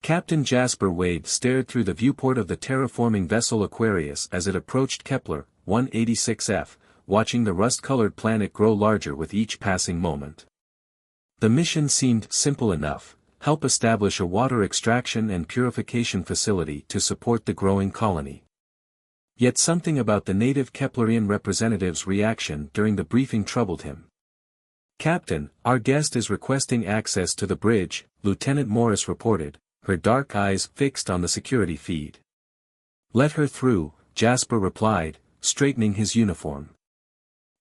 Captain Jasper Wade stared through the viewport of the terraforming vessel Aquarius as it approached Kepler 186f, watching the rust-colored planet grow larger with each passing moment. The mission seemed simple enough: help establish a water extraction and purification facility to support the growing colony. Yet something about the native Keplerian representative's reaction during the briefing troubled him. "Captain, our guest is requesting access to the bridge," Lieutenant Morris reported, her dark eyes fixed on the security feed. "Let her through," Jasper replied, straightening his uniform.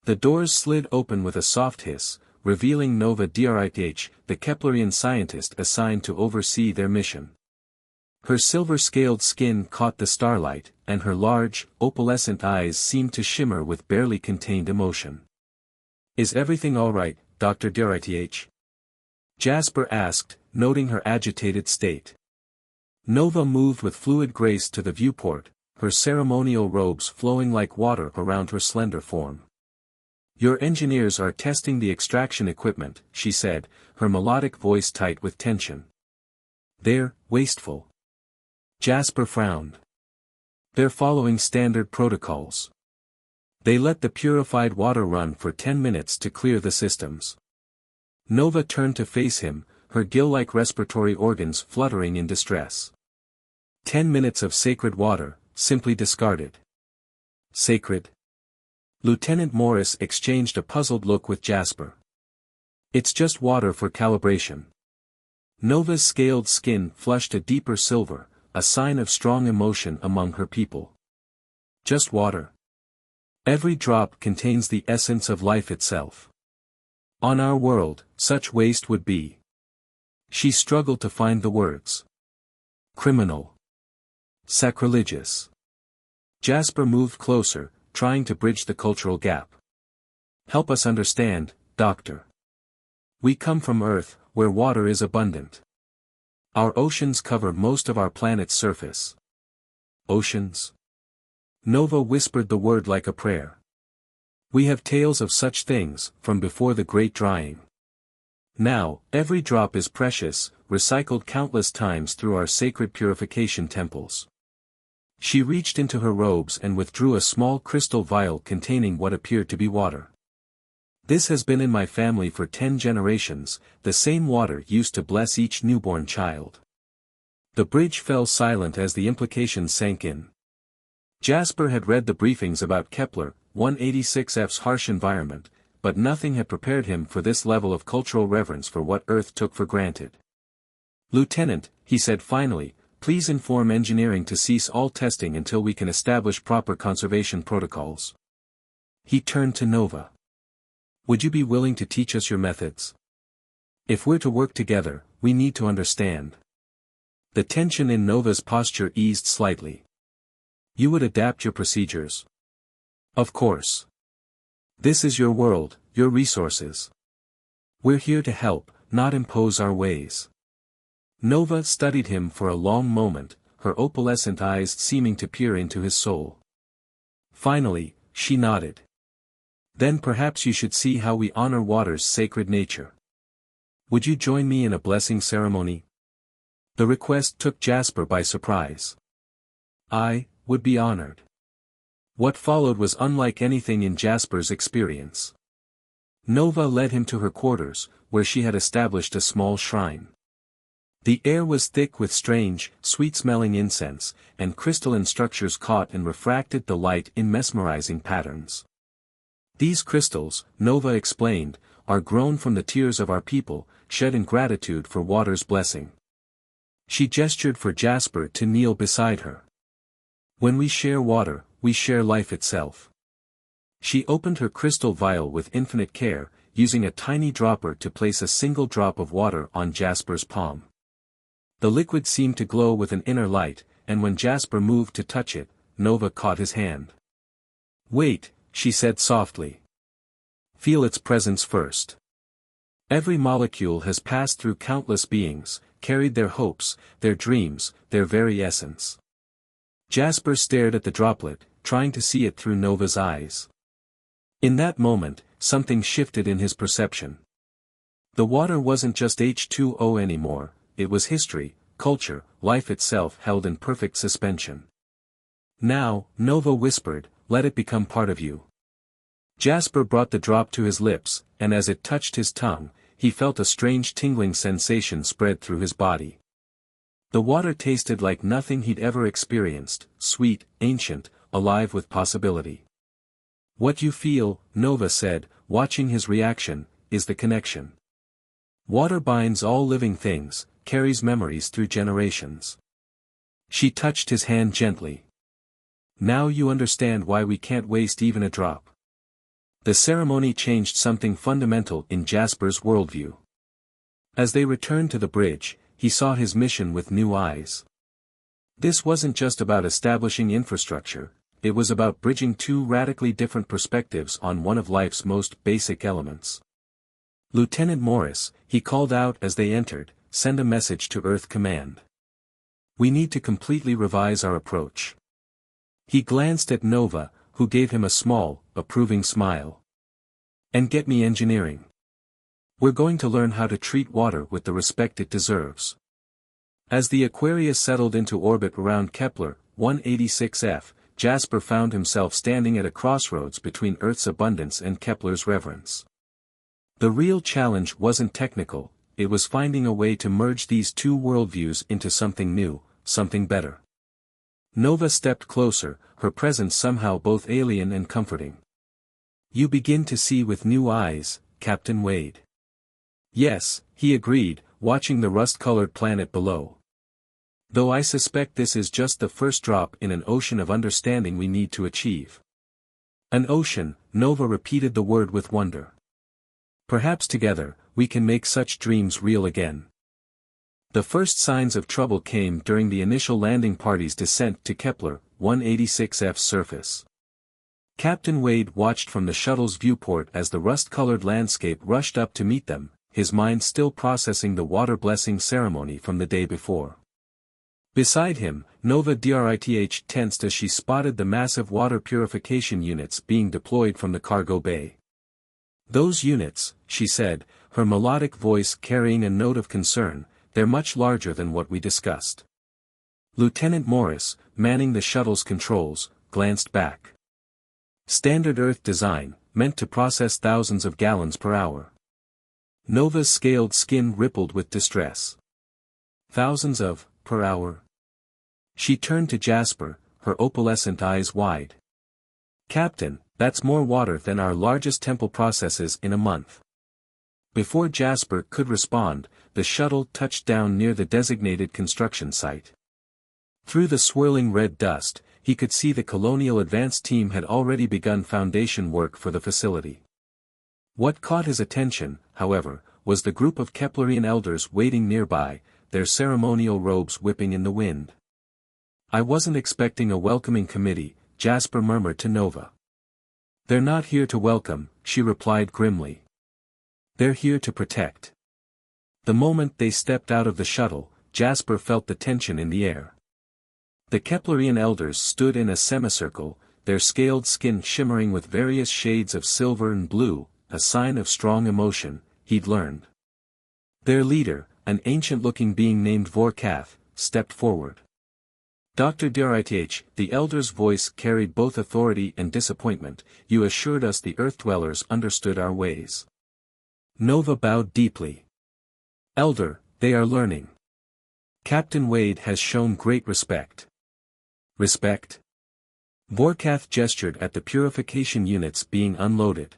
The doors slid open with a soft hiss, revealing Nova Drith, the Keplerian scientist assigned to oversee their mission. Her silver-scaled skin caught the starlight, and her large, opalescent eyes seemed to shimmer with barely contained emotion. "Is everything all right, Dr. Drith?" Jasper asked, noting her agitated state. Nova moved with fluid grace to the viewport, her ceremonial robes flowing like water around her slender form. "Your engineers are testing the extraction equipment," she said, her melodic voice tight with tension. "They're wasteful." Jasper frowned. "They're following standard protocols. They let the purified water run for 10 minutes to clear the systems." Nova turned to face him, her gill-like respiratory organs fluttering in distress. 10 minutes of sacred water, simply discarded. Sacred? Lieutenant Morris exchanged a puzzled look with Jasper. "It's just water for calibration." Nova's scaled skin flushed a deeper silver, a sign of strong emotion among her people. "Just water. Every drop contains the essence of life itself. On our world, such waste would be..." She struggled to find the words. "Criminal. Sacrilegious." Jasper moved closer, trying to bridge the cultural gap. "Help us understand, Doctor. We come from Earth, where water is abundant. Our oceans cover most of our planet's surface." "Oceans?" Nova whispered the word like a prayer. "We have tales of such things, from before the Great Drying. Now, every drop is precious, recycled countless times through our sacred purification temples." She reached into her robes and withdrew a small crystal vial containing what appeared to be water. "This has been in my family for 10 generations, the same water used to bless each newborn child." The bridge fell silent as the implications sank in. Jasper had read the briefings about Kepler 186f's harsh environment, but nothing had prepared him for this level of cultural reverence for what Earth took for granted. "Lieutenant," he said finally, "please inform engineering to cease all testing until we can establish proper conservation protocols." He turned to Nova. "Would you be willing to teach us your methods? If we're to work together, we need to understand." The tension in Nova's posture eased slightly. "You would adapt your procedures?" "Of course. This is your world, your resources. We're here to help, not impose our ways." Nova studied him for a long moment, her opalescent eyes seeming to peer into his soul. Finally, she nodded. "Then perhaps you should see how we honor water's sacred nature. Would you join me in a blessing ceremony?" The request took Jasper by surprise. "I would be honored." What followed was unlike anything in Jasper's experience. Nova led him to her quarters, where she had established a small shrine. The air was thick with strange, sweet-smelling incense, and crystalline structures caught and refracted the light in mesmerizing patterns. "These crystals," Nova explained, "are grown from the tears of our people, shed in gratitude for water's blessing." She gestured for Jasper to kneel beside her. "When we share water, we share life itself." She opened her crystal vial with infinite care, using a tiny dropper to place a single drop of water on Jasper's palm. The liquid seemed to glow with an inner light, and when Jasper moved to touch it, Nova caught his hand. "Wait," she said softly. "Feel its presence first. Every molecule has passed through countless beings, carried their hopes, their dreams, their very essence." Jasper stared at the droplet, trying to see it through Nova's eyes. In that moment, something shifted in his perception. The water wasn't just H2O anymore, it was history, culture, life itself held in perfect suspension. Now, Nova whispered, let it become part of you. Jasper brought the drop to his lips, and as it touched his tongue, he felt a strange tingling sensation spread through his body. The water tasted like nothing he'd ever experienced, sweet, ancient, alive with possibility. What you feel, Nova said, watching his reaction, is the connection. Water binds all living things, carries memories through generations. She touched his hand gently. Now you understand why we can't waste even a drop. The ceremony changed something fundamental in Jasper's worldview. As they returned to the bridge, he saw his mission with new eyes. This wasn't just about establishing infrastructure, it was about bridging two radically different perspectives on one of life's most basic elements. Lieutenant Morris, he called out as they entered, send a message to Earth Command. We need to completely revise our approach. He glanced at Nova, who gave him a small, approving smile. And get me engineering. We're going to learn how to treat water with the respect it deserves. As the Aquarius settled into orbit around Kepler 186f, Jasper found himself standing at a crossroads between Earth's abundance and Kepler's reverence. The real challenge wasn't technical, it was finding a way to merge these two worldviews into something new, something better. Nova stepped closer, her presence somehow both alien and comforting. You begin to see with new eyes, Captain Wade. Yes, he agreed, watching the rust-colored planet below. Though I suspect this is just the first drop in an ocean of understanding we need to achieve. An ocean, Nova repeated the word with wonder. Perhaps together, we can make such dreams real again. The first signs of trouble came during the initial landing party's descent to Kepler 186f's surface. Captain Wade watched from the shuttle's viewport as the rust-colored landscape rushed up to meet them, his mind still processing the water blessing ceremony from the day before. Beside him, Nova Drith tensed as she spotted the massive water purification units being deployed from the cargo bay. Those units, she said, her melodic voice carrying a note of concern, they're much larger than what we discussed. Lieutenant Morris, manning the shuttle's controls, glanced back. Standard Earth design, meant to process thousands of gallons per hour. Nova's scaled skin rippled with distress. Thousands of, per hour. She turned to Jasper, her opalescent eyes wide. Captain, that's more water than our largest temple processes in a month. Before Jasper could respond, the shuttle touched down near the designated construction site. Through the swirling red dust, he could see the Colonial Advance team had already begun foundation work for the facility. What caught his attention, however, was the group of Keplerian elders waiting nearby, their ceremonial robes whipping in the wind. I wasn't expecting a welcoming committee, Jasper murmured to Nova. They're not here to welcome, she replied grimly. They're here to protect. The moment they stepped out of the shuttle, Jasper felt the tension in the air. The Keplerian elders stood in a semicircle, their scaled skin shimmering with various shades of silver and blue, a sign of strong emotion, he'd learned. Their leader, an ancient-looking being named Vorkath, stepped forward. Dr. Drith, the elder's voice carried both authority and disappointment, you assured us the Earth-dwellers understood our ways. Nova bowed deeply. Elder, they are learning. Captain Wade has shown great respect. Respect? Vorkath gestured at the purification units being unloaded.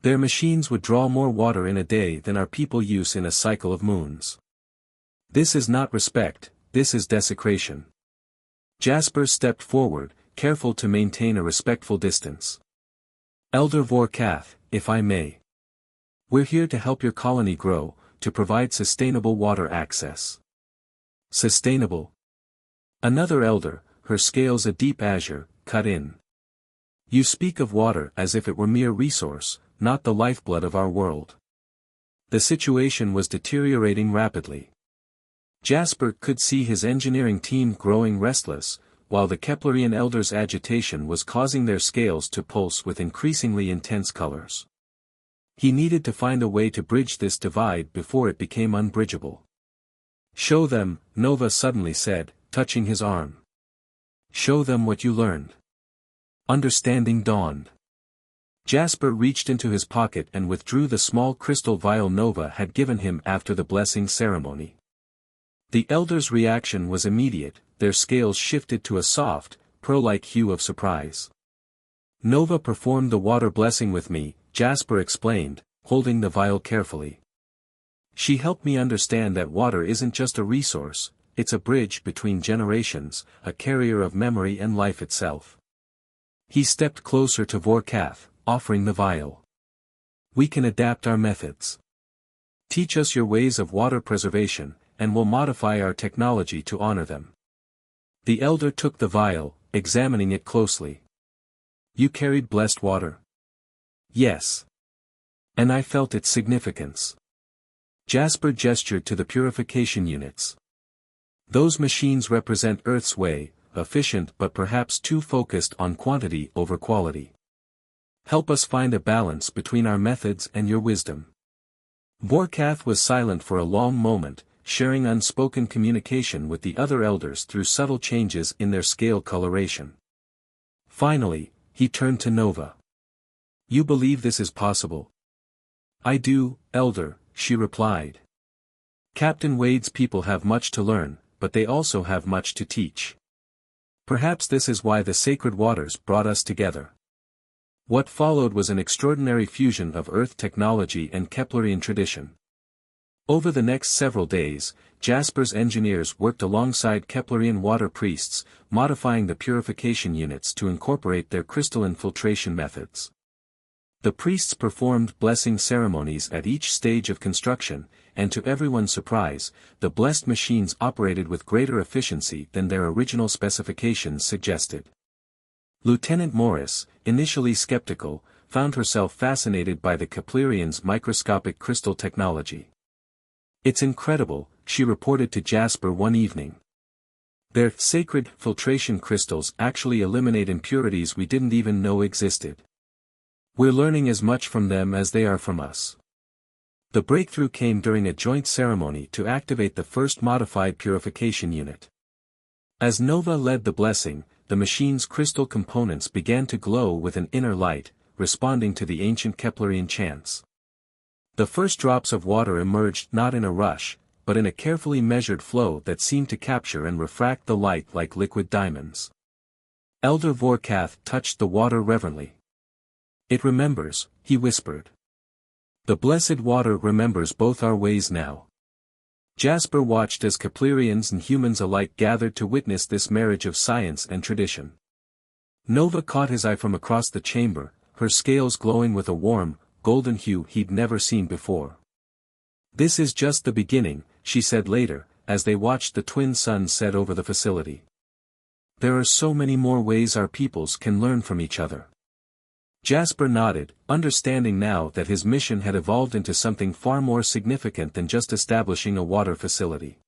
Their machines would draw more water in a day than our people use in a cycle of moons. This is not respect, this is desecration. Jasper stepped forward, careful to maintain a respectful distance. Elder Vorkath, if I may. We're here to help your colony grow, to provide sustainable water access. Sustainable? Another elder, her scales a deep azure, cut in. You speak of water as if it were mere resource, not the lifeblood of our world. The situation was deteriorating rapidly. Jasper could see his engineering team growing restless, while the Keplerian elders' agitation was causing their scales to pulse with increasingly intense colors. He needed to find a way to bridge this divide before it became unbridgeable. Show them, Nova suddenly said, touching his arm. Show them what you learned. Understanding dawned. Jasper reached into his pocket and withdrew the small crystal vial Nova had given him after the blessing ceremony. The elders' reaction was immediate, their scales shifted to a soft, pearl-like hue of surprise. Nova performed the water blessing with me, Jasper explained, holding the vial carefully. She helped me understand that water isn't just a resource, it's a bridge between generations, a carrier of memory and life itself. He stepped closer to Vorkath, offering the vial. We can adapt our methods. Teach us your ways of water preservation, and we'll modify our technology to honor them. The elder took the vial, examining it closely. You carried blessed water? Yes. And I felt its significance. Jasper gestured to the purification units. Those machines represent Earth's way, efficient but perhaps too focused on quantity over quality. Help us find a balance between our methods and your wisdom. Vorkath was silent for a long moment, sharing unspoken communication with the other elders through subtle changes in their scale coloration. Finally, he turned to Nova. You believe this is possible? I do, Elder, she replied. Captain Wade's people have much to learn, but they also have much to teach. Perhaps this is why the sacred waters brought us together. What followed was an extraordinary fusion of Earth technology and Keplerian tradition. Over the next several days, Jasper's engineers worked alongside Keplerian water priests, modifying the purification units to incorporate their crystalline filtration methods. The priests performed blessing ceremonies at each stage of construction, and to everyone's surprise, the blessed machines operated with greater efficiency than their original specifications suggested. Lieutenant Morris, initially skeptical, found herself fascinated by the Keplerians' microscopic crystal technology. It's incredible, she reported to Jasper one evening. Their sacred filtration crystals actually eliminate impurities we didn't even know existed. We're learning as much from them as they are from us. The breakthrough came during a joint ceremony to activate the first modified purification unit. As Nova led the blessing, the machine's crystal components began to glow with an inner light, responding to the ancient Keplerian chants. The first drops of water emerged not in a rush, but in a carefully measured flow that seemed to capture and refract the light like liquid diamonds. Elder Vorkath touched the water reverently. It remembers, he whispered. The blessed water remembers both our ways now. Jasper watched as Keplerians and humans alike gathered to witness this marriage of science and tradition. Nova caught his eye from across the chamber, her scales glowing with a warm, golden hue he'd never seen before. This is just the beginning, she said later, as they watched the twin suns set over the facility. There are so many more ways our peoples can learn from each other. Jasper nodded, understanding now that his mission had evolved into something far more significant than just establishing a water facility.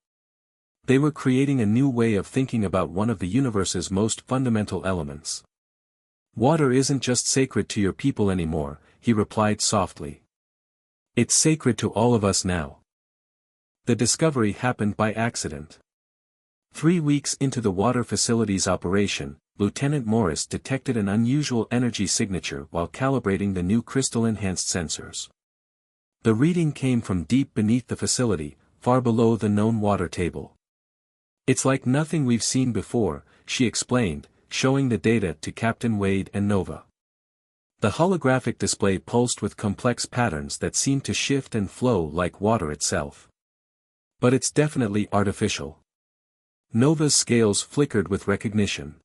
They were creating a new way of thinking about one of the universe's most fundamental elements. Water isn't just sacred to your people anymore, he replied softly. It's sacred to all of us now. The discovery happened by accident. 3 weeks into the water facility's operation, Lieutenant Morris detected an unusual energy signature while calibrating the new crystal-enhanced sensors. The reading came from deep beneath the facility, far below the known water table. It's like nothing we've seen before, she explained, showing the data to Captain Wade and Nova. The holographic display pulsed with complex patterns that seemed to shift and flow like water itself. But it's definitely artificial. Nova's scales flickered with recognition.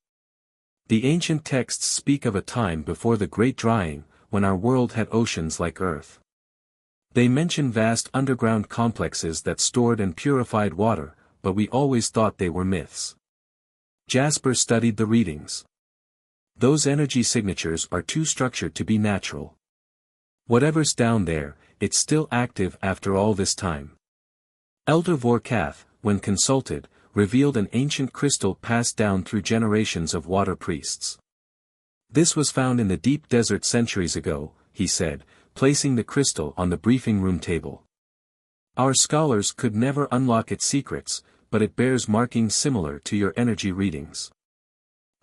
The ancient texts speak of a time before the Great Drying, when our world had oceans like Earth. They mention vast underground complexes that stored and purified water, but we always thought they were myths. Jasper studied the readings. Those energy signatures are too structured to be natural. Whatever's down there, it's still active after all this time. Elder Vorkath, when consulted, revealed an ancient crystal passed down through generations of water priests. This was found in the deep desert centuries ago, he said, placing the crystal on the briefing room table. Our scholars could never unlock its secrets, but it bears markings similar to your energy readings.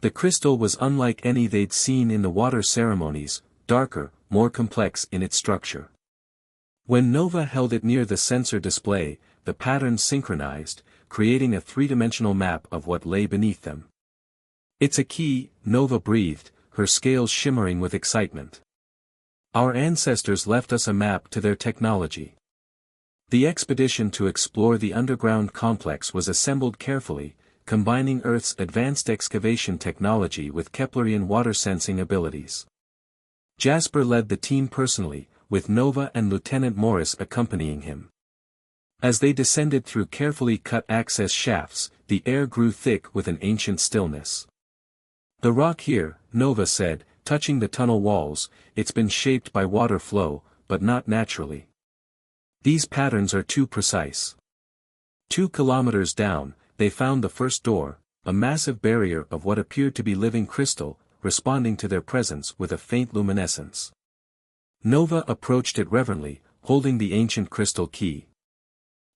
The crystal was unlike any they'd seen in the water ceremonies, darker, more complex in its structure. When Nova held it near the sensor display, the patterns synchronized, creating a three-dimensional map of what lay beneath them. "It's a key," Nova breathed, her scales shimmering with excitement. "Our ancestors left us a map to their technology." The expedition to explore the underground complex was assembled carefully, combining Earth's advanced excavation technology with Keplerian water-sensing abilities. Jasper led the team personally, with Nova and Lieutenant Morris accompanying him. As they descended through carefully cut access shafts, the air grew thick with an ancient stillness. "The rock here," Nova said, touching the tunnel walls, "it's been shaped by water flow, but not naturally. These patterns are too precise." 2 kilometers down, they found the first door, a massive barrier of what appeared to be living crystal, responding to their presence with a faint luminescence. Nova approached it reverently, holding the ancient crystal key.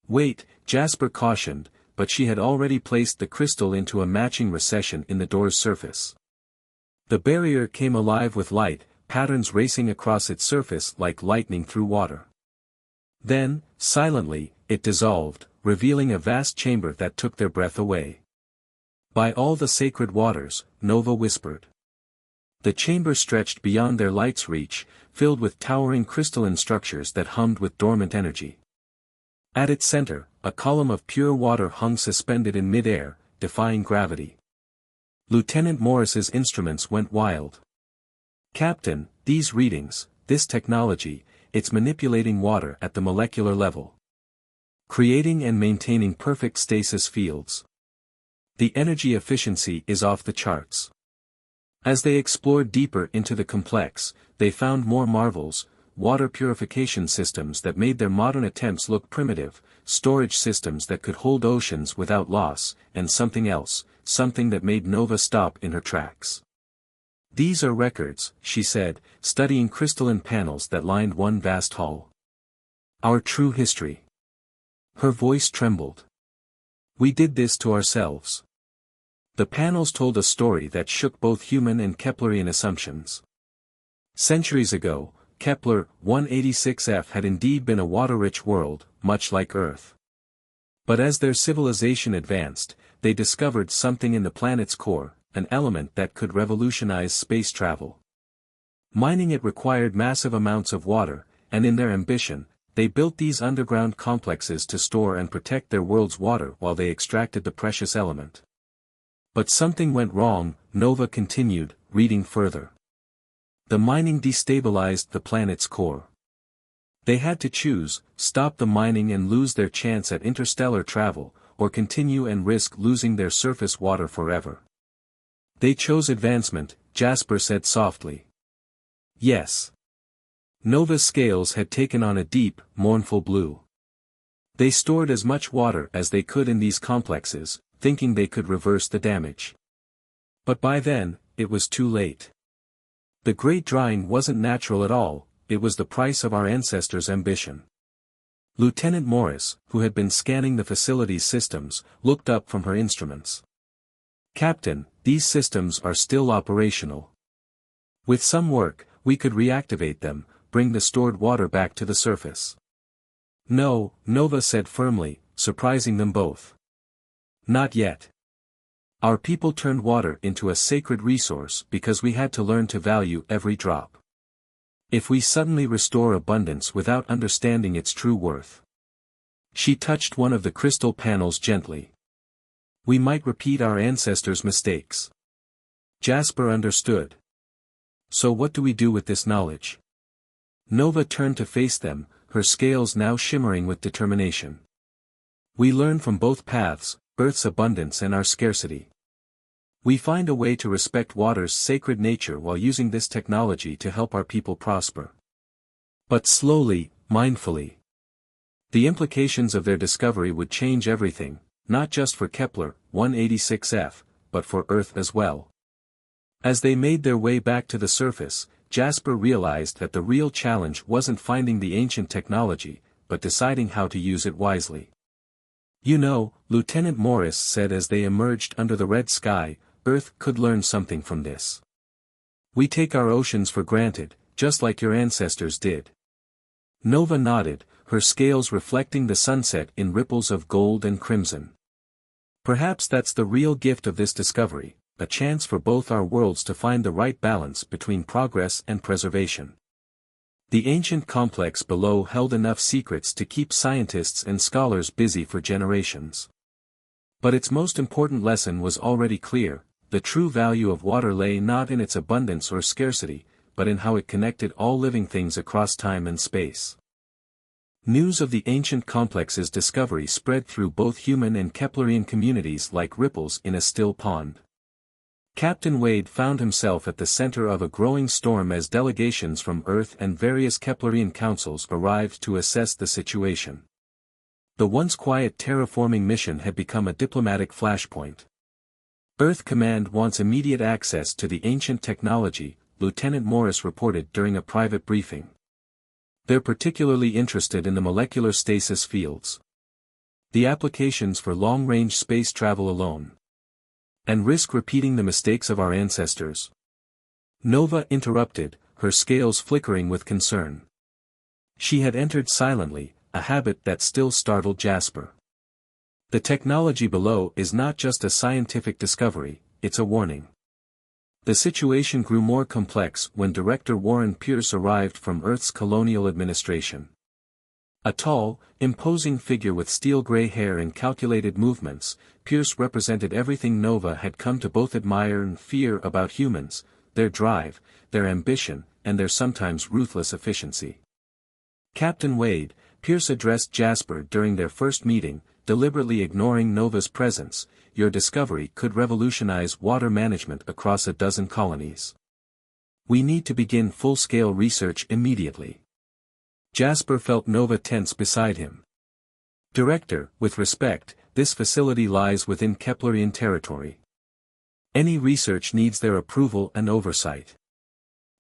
"Wait," Jasper cautioned, but she had already placed the crystal into a matching recession in the door's surface. The barrier came alive with light, patterns racing across its surface like lightning through water. Then, silently, it dissolved, revealing a vast chamber that took their breath away. "By all the sacred waters," Nova whispered. The chamber stretched beyond their light's reach, filled with towering crystalline structures that hummed with dormant energy. At its center, a column of pure water hung suspended in mid-air, defying gravity. Lieutenant Morris's instruments went wild. "Captain, these readings, this technology, it's manipulating water at the molecular level. Creating and maintaining perfect stasis fields. The energy efficiency is off the charts." As they explored deeper into the complex, they found more marvels: water purification systems that made their modern attempts look primitive, storage systems that could hold oceans without loss, and something else, something that made Nova stop in her tracks. "These are records," she said, studying crystalline panels that lined one vast hall. "Our true history." Her voice trembled. "We did this to ourselves." The panels told a story that shook both human and Keplerian assumptions. Centuries ago, Kepler 186f had indeed been a water-rich world, much like Earth. But as their civilization advanced, they discovered something in the planet's core, an element that could revolutionize space travel. Mining it required massive amounts of water, and in their ambition, they built these underground complexes to store and protect their world's water while they extracted the precious element. But something went wrong, Nova continued, reading further. The mining destabilized the planet's core. They had to choose: stop the mining and lose their chance at interstellar travel, or continue and risk losing their surface water forever. They chose advancement, Jasper said softly. Yes. Nova's scales had taken on a deep, mournful blue. They stored as much water as they could in these complexes, thinking they could reverse the damage. But by then, it was too late. The great drying wasn't natural at all, it was the price of our ancestors' ambition. Lieutenant Morris, who had been scanning the facility's systems, looked up from her instruments. "Captain, these systems are still operational. With some work, we could reactivate them, bring the stored water back to the surface." "No," Nova said firmly, surprising them both. "Not yet. Our people turned water into a sacred resource because we had to learn to value every drop. If we suddenly restore abundance without understanding its true worth." She touched one of the crystal panels gently. "We might repeat our ancestors' mistakes." Jasper understood. "So what do we do with this knowledge?" Nova turned to face them, her scales now shimmering with determination. "We learn from both paths, Earth's abundance and our scarcity. We find a way to respect water's sacred nature while using this technology to help our people prosper. But slowly, mindfully. The implications of their discovery would change everything, not just for Kepler 186f, but for Earth as well." As they made their way back to the surface, Jasper realized that the real challenge wasn't finding the ancient technology, but deciding how to use it wisely. "You know," Lieutenant Morris said as they emerged under the red sky, "Earth could learn something from this. We take our oceans for granted, just like your ancestors did." Nova nodded, her scales reflecting the sunset in ripples of gold and crimson. "Perhaps that's the real gift of this discovery, a chance for both our worlds to find the right balance between progress and preservation." The ancient complex below held enough secrets to keep scientists and scholars busy for generations. But its most important lesson was already clear: the true value of water lay not in its abundance or scarcity, but in how it connected all living things across time and space. News of the ancient complex's discovery spread through both human and Keplerian communities like ripples in a still pond. Captain Wade found himself at the center of a growing storm as delegations from Earth and various Keplerian councils arrived to assess the situation. The once quiet terraforming mission had become a diplomatic flashpoint. "Earth Command wants immediate access to the ancient technology," Lieutenant Morris reported during a private briefing. "They're particularly interested in the molecular stasis fields. The applications for long-range space travel alone. And risk repeating the mistakes of our ancestors." Nova interrupted, her scales flickering with concern. She had entered silently, a habit that still startled Jasper. "The technology below is not just a scientific discovery, it's a warning." The situation grew more complex when Director Warren Pierce arrived from Earth's colonial administration. A tall, imposing figure with steel-gray hair and calculated movements, Pierce represented everything Nova had come to both admire and fear about humans: their drive, their ambition, and their sometimes ruthless efficiency. "Captain Wade," Pierce addressed Jasper during their first meeting, deliberately ignoring Nova's presence, "your discovery could revolutionize water management across a dozen colonies. We need to begin full-scale research immediately." Jasper felt Nova tense beside him. "Director, with respect, this facility lies within Keplerian territory. Any research needs their approval and oversight."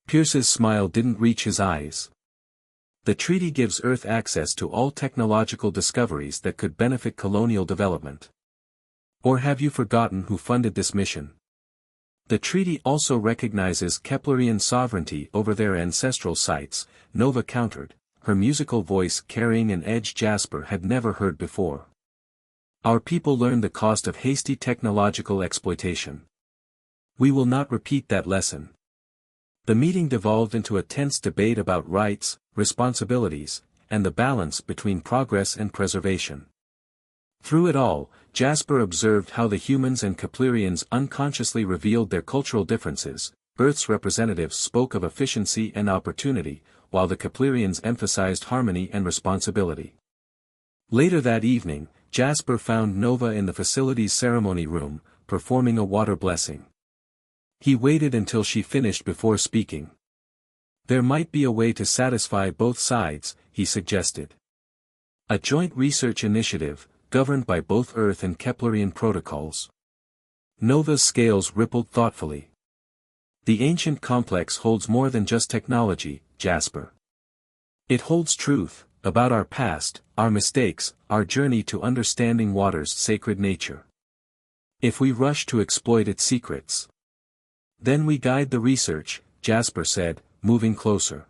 Pierce's smile didn't reach his eyes. "The treaty gives Earth access to all technological discoveries that could benefit colonial development. Or have you forgotten who funded this mission? The treaty also recognizes Keplerian sovereignty over their ancestral sites," Nova countered, her musical voice carrying an edge Jasper had never heard before. "Our people learned the cost of hasty technological exploitation. We will not repeat that lesson." The meeting devolved into a tense debate about rights, responsibilities, and the balance between progress and preservation. Through it all, Jasper observed how the humans and Keplerians unconsciously revealed their cultural differences. Earth's representatives spoke of efficiency and opportunity, while the Keplerians emphasized harmony and responsibility. Later that evening, Jasper found Nova in the facility's ceremony room, performing a water blessing. He waited until she finished before speaking. "There might be a way to satisfy both sides," he suggested. "A joint research initiative, governed by both Earth and Keplerian protocols." Nova's scales rippled thoughtfully. "The ancient complex holds more than just technology, Jasper. It holds truth, about our past, our mistakes, our journey to understanding water's sacred nature. If we rush to exploit its secrets, then we guide the research," Jasper said, moving closer.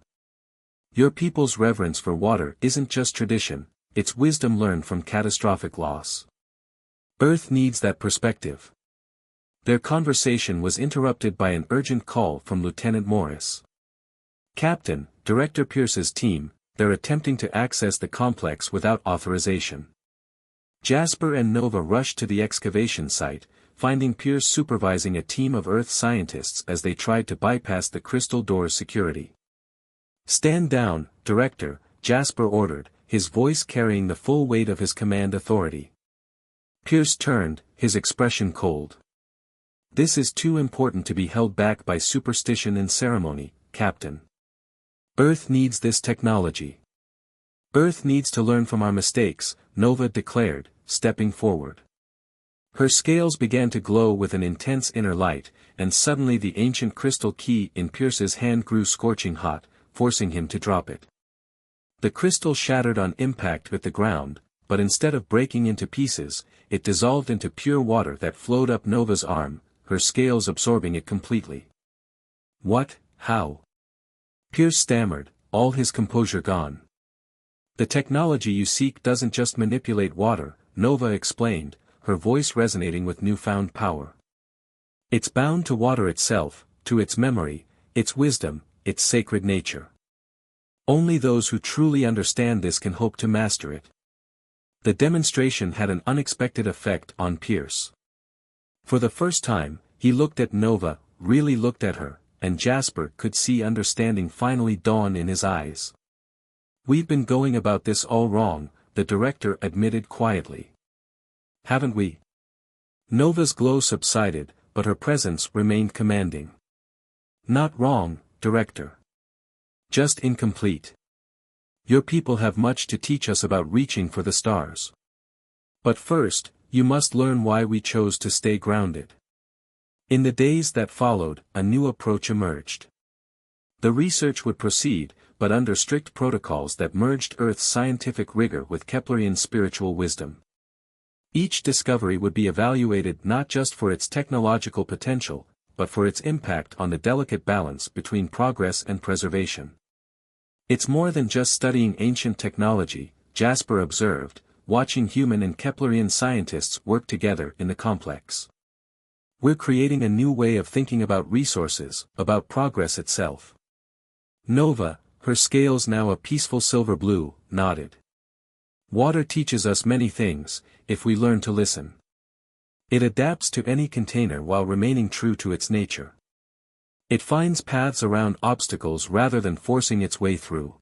"Your people's reverence for water isn't just tradition, it's wisdom learned from catastrophic loss. Earth needs that perspective." Their conversation was interrupted by an urgent call from Lieutenant Morris. "Captain, Director Pierce's team, they're attempting to access the complex without authorization." Jasper and Nova rushed to the excavation site, finding Pierce supervising a team of Earth scientists as they tried to bypass the crystal door's security. "Stand down, Director," Jasper ordered, his voice carrying the full weight of his command authority. Pierce turned, his expression cold. "This is too important to be held back by superstition and ceremony, Captain. Earth needs this technology. Earth needs to learn from our mistakes," Nova declared, stepping forward. Her scales began to glow with an intense inner light, and suddenly the ancient crystal key in Pierce's hand grew scorching hot, forcing him to drop it. The crystal shattered on impact with the ground, but instead of breaking into pieces, it dissolved into pure water that flowed up Nova's arm, her scales absorbing it completely. What, how? Pierce stammered, all his composure gone. The technology you seek doesn't just manipulate water, Nova explained, her voice resonating with newfound power. It's bound to water itself, to its memory, its wisdom, its sacred nature. Only those who truly understand this can hope to master it. The demonstration had an unexpected effect on Pierce. For the first time, he looked at Nova, really looked at her, and Jasper could see understanding finally dawn in his eyes. "We've been going about this all wrong," the director admitted quietly. "Haven't we?" Nova's glow subsided, but her presence remained commanding. "Not wrong, director. Just incomplete. Your people have much to teach us about reaching for the stars. But first, you must learn why we chose to stay grounded." In the days that followed, a new approach emerged. The research would proceed, but under strict protocols that merged Earth's scientific rigor with Keplerian spiritual wisdom. Each discovery would be evaluated not just for its technological potential, but for its impact on the delicate balance between progress and preservation. "It's more than just studying ancient technology," Jasper observed, watching human and Keplerian scientists work together in the complex. "We're creating a new way of thinking about resources, about progress itself." Nova, her scales now a peaceful silver blue, nodded. "Water teaches us many things, if we learn to listen. It adapts to any container while remaining true to its nature. It finds paths around obstacles rather than forcing its way through.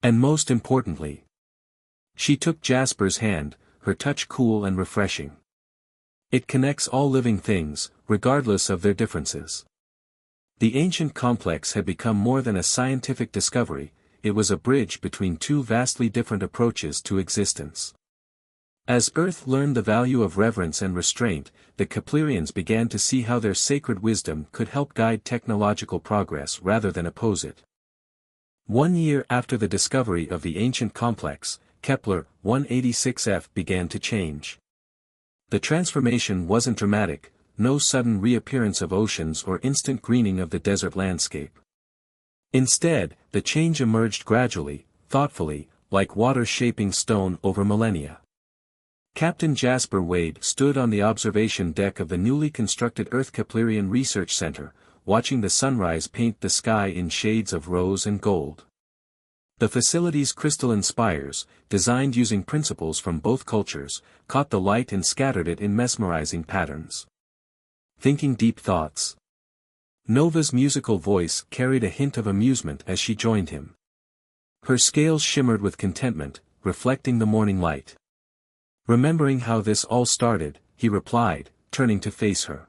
And most importantly," she took Jasper's hand, her touch cool and refreshing, "it connects all living things, regardless of their differences." The ancient complex had become more than a scientific discovery, it was a bridge between two vastly different approaches to existence. As Earth learned the value of reverence and restraint, the Keplerians began to see how their sacred wisdom could help guide technological progress rather than oppose it. 1 year after the discovery of the ancient complex, Kepler 186f began to change. The transformation wasn't dramatic, no sudden reappearance of oceans or instant greening of the desert landscape. Instead, the change emerged gradually, thoughtfully, like water shaping stone over millennia. Captain Jasper Wade stood on the observation deck of the newly constructed Earth Keplerian Research Center, watching the sunrise paint the sky in shades of rose and gold. The facility's crystalline spires, designed using principles from both cultures, caught the light and scattered it in mesmerizing patterns. "Thinking deep thoughts." Nova's musical voice carried a hint of amusement as she joined him. Her scales shimmered with contentment, reflecting the morning light. "Remembering how this all started," he replied, turning to face her.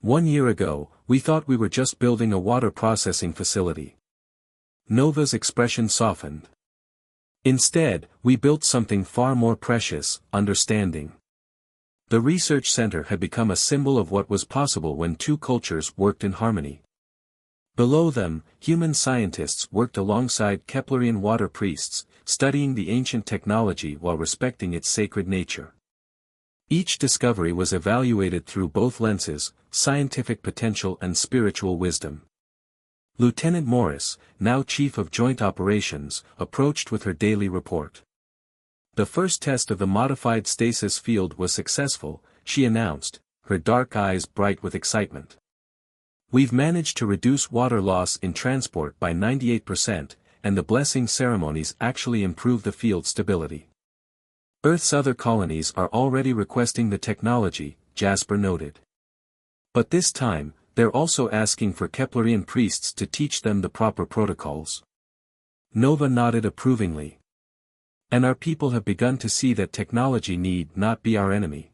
1 year ago, we thought we were just building a water processing facility." Nova's expression softened. "Instead, we built something far more precious, understanding." The research center had become a symbol of what was possible when two cultures worked in harmony. Below them, human scientists worked alongside Keplerian water priests, studying the ancient technology while respecting its sacred nature. Each discovery was evaluated through both lenses, scientific potential and spiritual wisdom. Lieutenant Morris, now Chief of Joint Operations, approached with her daily report. "The first test of the modified stasis field was successful," she announced, her dark eyes bright with excitement. "We've managed to reduce water loss in transport by 98%, and the blessing ceremonies actually improve the field stability. Earth's other colonies are already requesting the technology," Jasper noted. "But this time, they're also asking for Keplerian priests to teach them the proper protocols." Nova nodded approvingly. "And our people have begun to see that technology need not be our enemy.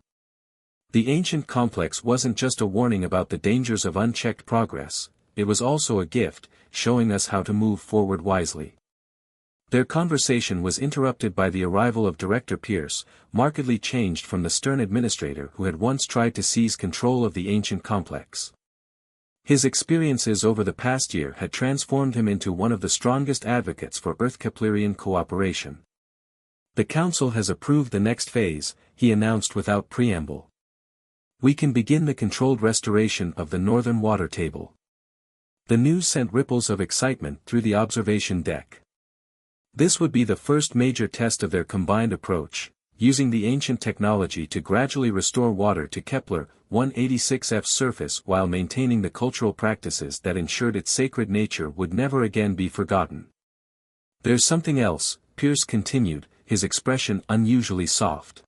The ancient complex wasn't just a warning about the dangers of unchecked progress, it was also a gift, showing us how to move forward wisely." Their conversation was interrupted by the arrival of Director Pierce, markedly changed from the stern administrator who had once tried to seize control of the ancient complex. His experiences over the past year had transformed him into one of the strongest advocates for Earth-Keplerian cooperation. "The Council has approved the next phase," he announced without preamble. "We can begin the controlled restoration of the northern water table." The news sent ripples of excitement through the observation deck. This would be the first major test of their combined approach, using the ancient technology to gradually restore water to Kepler 186f's surface while maintaining the cultural practices that ensured its sacred nature would never again be forgotten. "There's something else," Pierce continued, his expression unusually soft.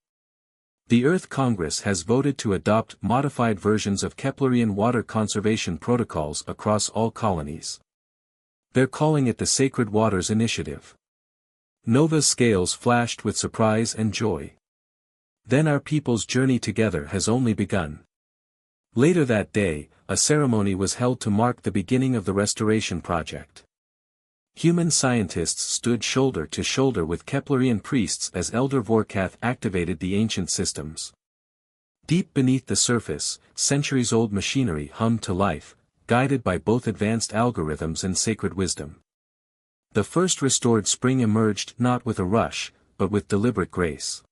"The Earth Congress has voted to adopt modified versions of Keplerian water conservation protocols across all colonies. They're calling it the Sacred Waters Initiative." Nova's scales flashed with surprise and joy. Then our people's journey together has only begun. Later that day, a ceremony was held to mark the beginning of the restoration project. Human scientists stood shoulder to shoulder with Keplerian priests as Elder Vorkath activated the ancient systems. Deep beneath the surface, centuries-old machinery hummed to life, guided by both advanced algorithms and sacred wisdom. The first restored spring emerged not with a rush, but with deliberate grace.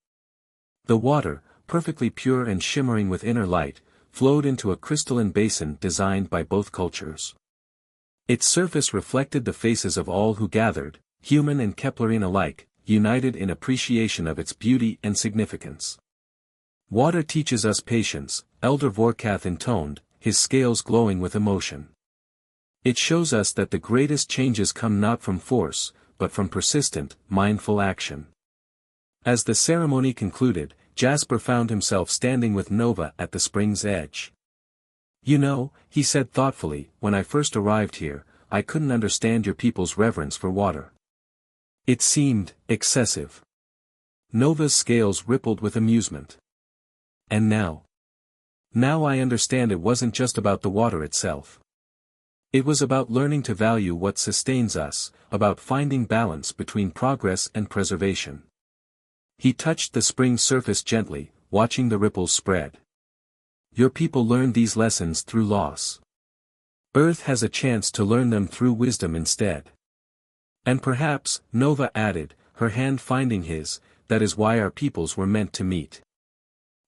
The water, perfectly pure and shimmering with inner light, flowed into a crystalline basin designed by both cultures. Its surface reflected the faces of all who gathered, human and Keplerian alike, united in appreciation of its beauty and significance. "Water teaches us patience," Elder Vorkath intoned, his scales glowing with emotion. "It shows us that the greatest changes come not from force, but from persistent, mindful action." As the ceremony concluded, Jasper found himself standing with Nova at the spring's edge. "You know," he said thoughtfully, "when I first arrived here, I couldn't understand your people's reverence for water. It seemed excessive." Nova's scales rippled with amusement. "And now? Now I understand it wasn't just about the water itself. It was about learning to value what sustains us, about finding balance between progress and preservation." He touched the spring's surface gently, watching the ripples spread. "Your people learned these lessons through loss. Earth has a chance to learn them through wisdom instead. And perhaps," Nova added, her hand finding his, "that is why our peoples were meant to meet.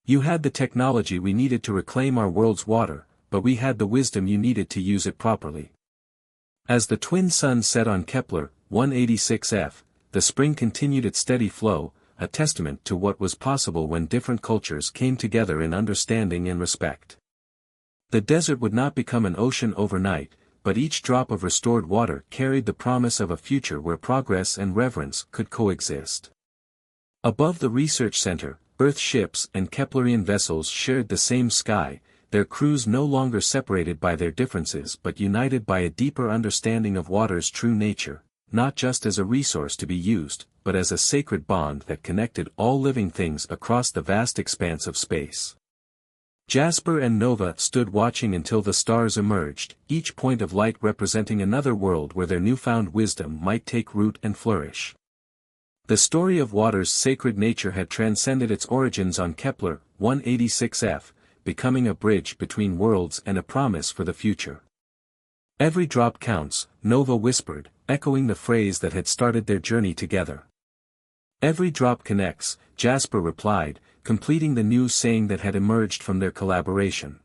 You had the technology we needed to reclaim our world's water, but we had the wisdom you needed to use it properly." As the twin suns set on Kepler 186f, the spring continued its steady flow, a testament to what was possible when different cultures came together in understanding and respect. The desert would not become an ocean overnight, but each drop of restored water carried the promise of a future where progress and reverence could coexist. Above the research center, Earth ships and Keplerian vessels shared the same sky, their crews no longer separated by their differences but united by a deeper understanding of water's true nature, not just as a resource to be used, but as a sacred bond that connected all living things across the vast expanse of space. Jasper and Nova stood watching until the stars emerged, each point of light representing another world where their newfound wisdom might take root and flourish. The story of water's sacred nature had transcended its origins on Kepler 186f, becoming a bridge between worlds and a promise for the future. "Every drop counts," Nova whispered, echoing the phrase that had started their journey together. "Every drop connects," Jasper replied, completing the new saying that had emerged from their collaboration.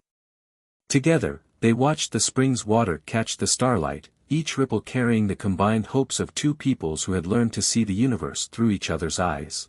Together, they watched the spring's water catch the starlight, each ripple carrying the combined hopes of two peoples who had learned to see the universe through each other's eyes.